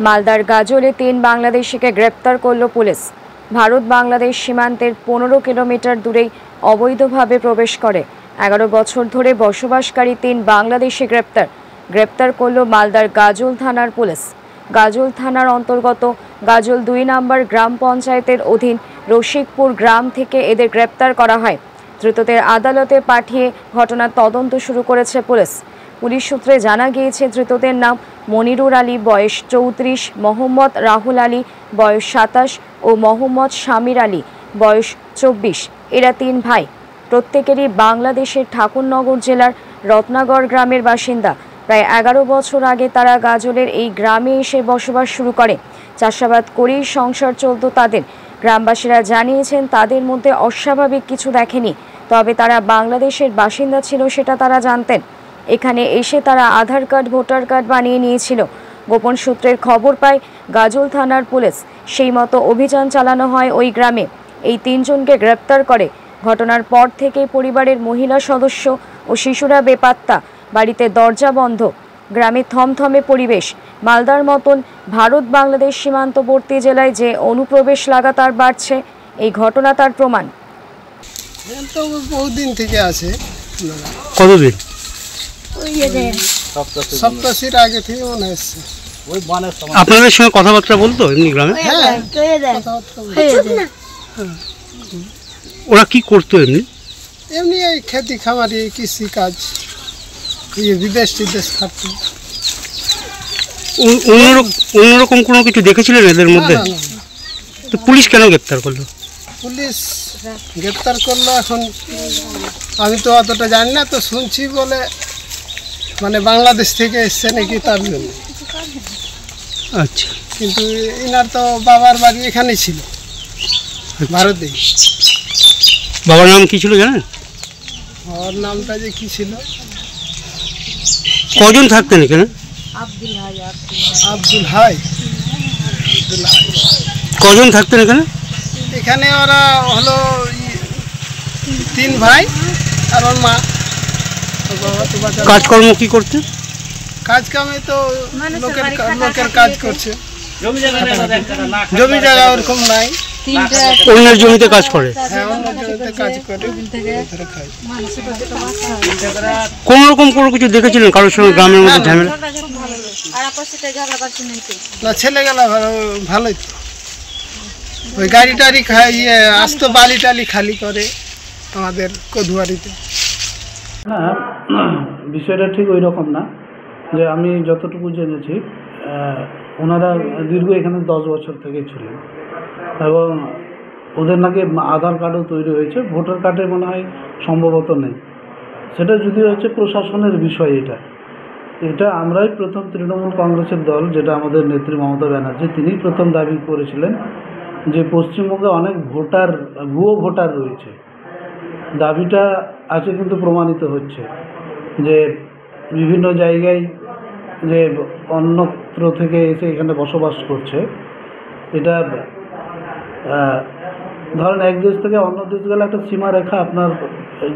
মালদার গাজলে 3 বাংলাদেশিকে গ্রেপ্তার করল পুলিশ। ভারত বাংলাদেশ সীমান্তের 15 কিলোমিটার দূরেই অবৈধভাবে প্রবেশ করে 11 বছর ধরে বসবাসকারী 3 বাংলাদেশি গ্রেপ্তার করল মালদার গাজল থানার পুলিশ। গাজল থানার অন্তর্গত গাজল 2 নম্বর গ্রাম পঞ্চায়েতের অধীন রসিকপুর গ্রাম থেকে এদের গ্রেপ্তার করা হয়। ধৃতদের আদালতে পাঠিয়ে ঘটনার তদন্ত শুরু করেছে পুলিশ। পুলিশ সূত্রে জানা গিয়েছে ধৃতদের নাম মনিরুর আলী বয়স 34, মোহাম্মদ রাহুল আলী বয়স 27 ও মোহাম্মদ শামির আলী বয়স 24। এরা 3 ভাই, প্রত্যেকেরই বাংলাদেশের ঠাকুরনগর জেলার রত্নাগড় গ্রামের বাসিন্দা। প্রায় 11 বছর আগে তারা গাজলের এই গ্রামে এসে বসবাস শুরু করে। চাষাবাদ করেই সংসার চলত তাদের। গ্রামবাসীরা জানিয়েছেন তাদের মধ্যে অস্বাভাবিক কিছু দেখেনি, তবে তারা বাংলাদেশের বাসিন্দা ছিল সেটা তারা জানতেন। এখানে এসে তারা আধার কার্ড, ভোটার কার্ড বানিয়ে নিয়েছিল। গোপন সূত্রের খবর পায় গাজল থানার পুলিশ। সেই মতো অভিযান চালানো হয় ওই গ্রামে। এই 3 জনকে গ্রেপ্তার করে। ঘটনার পর থেকে পরিবারের মহিলা সদস্য ও শিশুরা বেপাত্তা, বাড়িতে দরজা বন্ধ, গ্রামে থমথমে পরিবেশ। মালদার মতন ভারত বাংলাদেশ সীমান্তবর্তী জেলায় যে অনুপ্রবেশ লাগাতার বাড়ছে, এই ঘটনা তার প্রমাণ। বহুদিন থেকে আছে। কতদিন? সপ্তাহের আগে থেকে মনে হচ্ছে। আপনাদের সঙ্গে কথাবার্তা বলতো এমনি গ্রামে? ওরা কি করতো এমনি? এমনি এই খেতি খামারি, কৃষি কাজ, বিদেশ টিদেশ থাকতো। অন্যরকম কোনো কিছু দেখেছিলেন এদের মধ্যে? তো পুলিশ কেন গ্রেপ্তার করলো? পুলিশ গ্রেপ্তার করলো এখন আমি তো অতটা জানি না, তো শুনছি বলে মানে বাংলাদেশ থেকে এসছে নাকি তার জন্য। আচ্ছা, কিন্তু এনার তো বাবার বাড়ি এখানেই ছিল, ভারতে। বাবার নাম কি ছিল জানেন? বাবার নামটা যে কি ছিল? কজন থাকতেন এখানে? আব্দুল হাই। কজন থাকতেন এখানে? এখানে ওরা হলো 3 ভাই আর ওর মা। কাজকর্ম কি করতে? কাজ কামে তো লোকের কাজ করছে। জমি জায়গা ওরকম নাই, অন্যের জমিতে কাজ করে। কোন রকম কোনো কিছু দেখেছিলেন কারোর সঙ্গে গ্রামের মধ্যে ঝামেলা? না, ছেলে গেলা ভালোই তো। ওই গাড়ি টাড়ি আসতো, বালি টালি খালি করে আমাদের কদুয়ারিতে। না, বিষয়টা ঠিক ওই রকম না। যে আমি যতটুকু জেনেছি, ওনারা দীর্ঘ এখানে 10 বছর থেকে ছিলেন এবং ওদের নাকি আধার কার্ডও তৈরি হয়েছে, ভোটার কার্ডে মনে হয় সম্ভবত নেই। সেটা যদি হচ্ছে প্রশাসনের বিষয়। এটা আমরাই প্রথম, তৃণমূল কংগ্রেসের দল, যেটা আমাদের নেত্রী মমতা ব্যানার্জি, তিনিই প্রথম দাবি করেছিলেন যে পশ্চিমবঙ্গে অনেক ভুয়ো ভোটার রয়েছে। দাবিটা আছে কিন্তু প্রমাণিত হচ্ছে যে বিভিন্ন জায়গায় যে অন্যত্র থেকে এসে এখানে বসবাস করছে। এটা ধরেন এক দেশ থেকে অন্য দেশ গেলে একটা সীমারেখা আপনার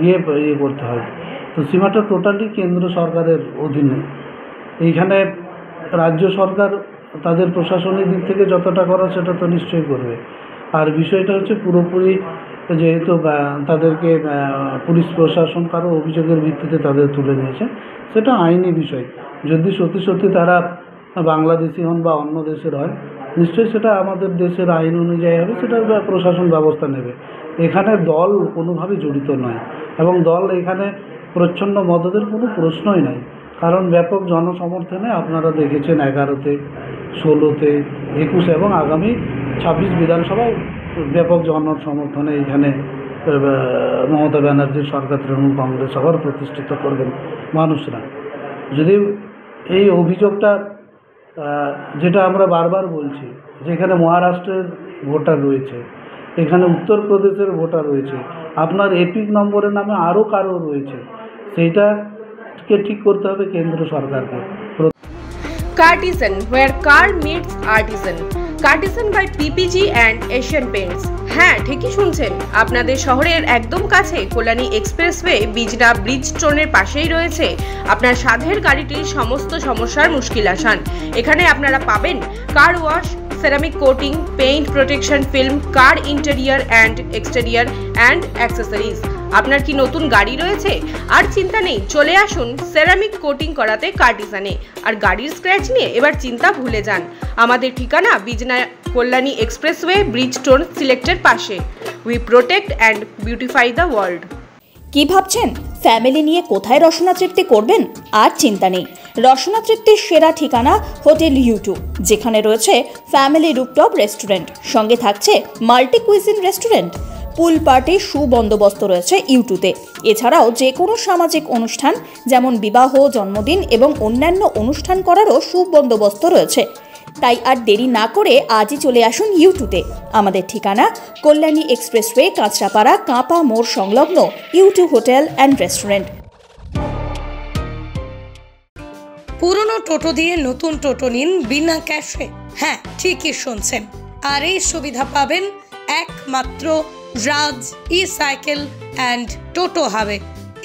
ইয়ে করতে হয়। তো সীমাটা টোটালি কেন্দ্র সরকারের অধীনে। এইখানে রাজ্য সরকার তাদের প্রশাসনিক দিক থেকে যতটা করা সেটা তো নিশ্চয়ই করবে। আর বিষয়টা হচ্ছে পুরোপুরি যেহেতু তাদেরকে পুলিশ প্রশাসন কারো অভিযোগের ভিত্তিতে তাদের তুলে নিয়েছে, সেটা আইনি বিষয়। যদি সত্যি তারা বাংলাদেশি হন বা অন্য দেশের হয়, নিশ্চয়ই সেটা আমাদের দেশের আইন অনুযায়ী হবে, সেটা প্রশাসন ব্যবস্থা নেবে। এখানে দল কোনোভাবেই জড়িত নয় এবং দল এখানে প্রচ্ছন্ন মদদের কোনো প্রশ্নই নাই। কারণ ব্যাপক জনসমর্থনে আপনারা দেখেছেন 11-তে, 16-তে, 21 এবং আগামী 26 বিধানসভায় ব্যাপক জনসমর্থনে এখানে মমতা ব্যানার্জির সরকার, তৃণমূল কংগ্রেস আবার প্রতিষ্ঠিত করবেন মানুষরা। যদি এই অভিযোগটা, যেটা আমরা বারবার বলছি, যেখানে মহারাষ্ট্রের ভোটার রয়েছে, এখানে উত্তরপ্রদেশের ভোটার রয়েছে, আপনার এপিক নম্বরের নামে আরও কারো রয়েছে, সেইটাকে ঠিক করতে হবে কেন্দ্র সরকারকে। Cartesian, where car meets artisan. Cartisan by PPG and Asian Paints. হ্যাঁ, ঠিকই শুনছেন, আপনাদের শহরের একদম কাছে কল্যাণী এক্সপ্রেসওয়ে বিজনা ব্রিজ স্টোনের পাশেই রয়েছে আপনার সাধের গাড়িটির সমস্ত সমস্যার মুশকিল আসান। এখানে আপনারা পাবেন car wash, ceramic coating, paint protection film, car interior and exterior and accessories. আপনার কি নতুন গাড়ি রয়েছে? আর চিন্তা নেই, চলে আসুন সেরামিক কোটিং করাতে কার্টিসানে। আর গাড়ির স্ক্র্যাচ নিয়ে এবার চিন্তা ভুলে যান। আমাদের ঠিকানা বিজনা কল্যাণী এক্সপ্রেসওয়ে ব্রিজ স্টোন সিলেক্টের পাশে। We protect and beautify the world. কি ভাবছেন ফ্যামিলি নিয়ে কোথায় রসনা তৃপ্তি করবেন? আর চিন্তা নেই, রসনা তৃপ্তির সেরা ঠিকানা হোটেল ইউ2, যেখানে রয়েছে ফ্যামিলি রুফটপ রেস্টুরেন্ট, সঙ্গে থাকছে মাল্টি কুইজিন রেস্টুরেন্ট। পুল পার্টির সুবন্দোবস্ত রয়েছে ইউ2তে। এছাড়াও যে কোনো সামাজিক অনুষ্ঠান যেমন বিবাহ, জন্মদিন এবং অন্যান্য অনুষ্ঠান করারও সুবন্দোবস্ত রয়েছে। তাই আর দেরি না করে আজই চলে আসুন ইউ2তে। আমাদের ঠিকানা কল্যাণী এক্সপ্রেসওয়ে, কাঁচরাপাড়া, কাঁপা মোড় সংলগ্ন ইউ2 হোটেল অ্যান্ড রেস্টুরেন্ট। পুরনো টোটো দিয়ে নতুন টোটো নিন বিনা ক্যাশে। হ্যাঁ, ঠিকই শুনছেন। আর এই সুবিধা পাবেন একমাত্র রাজ ই সাইকেল অ্যান্ড টোটো হাবে।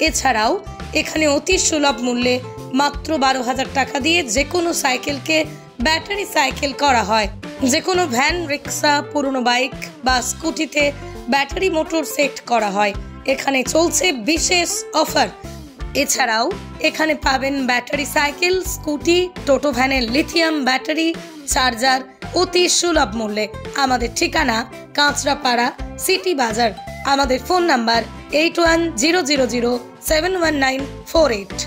এছাড়াও এখানে অতি সুলভ মূল্যে মাত্র 12,000 টাকা দিয়ে যে কোনো সাইকেলকে ব্যাটারি সাইকেল করা হয়। যে কোনো ভ্যান, রিক্সা, পুরনো বাইক বা স্কুটিতে ব্যাটারি মোটর সেট করা হয়। এখানে চলছে বিশেষ অফার। এছাড়াও এখানে পাবেন ব্যাটারি সাইকেল, স্কুটি, টোটো ভ্যানের লিথিয়াম ব্যাটারি, চার্জার অতি সুলভ মূল্যে। আমাদের ঠিকানা কাঁচরাপাড়া সিটি বাজার। আমাদের ফোন নাম্বার 8100071948।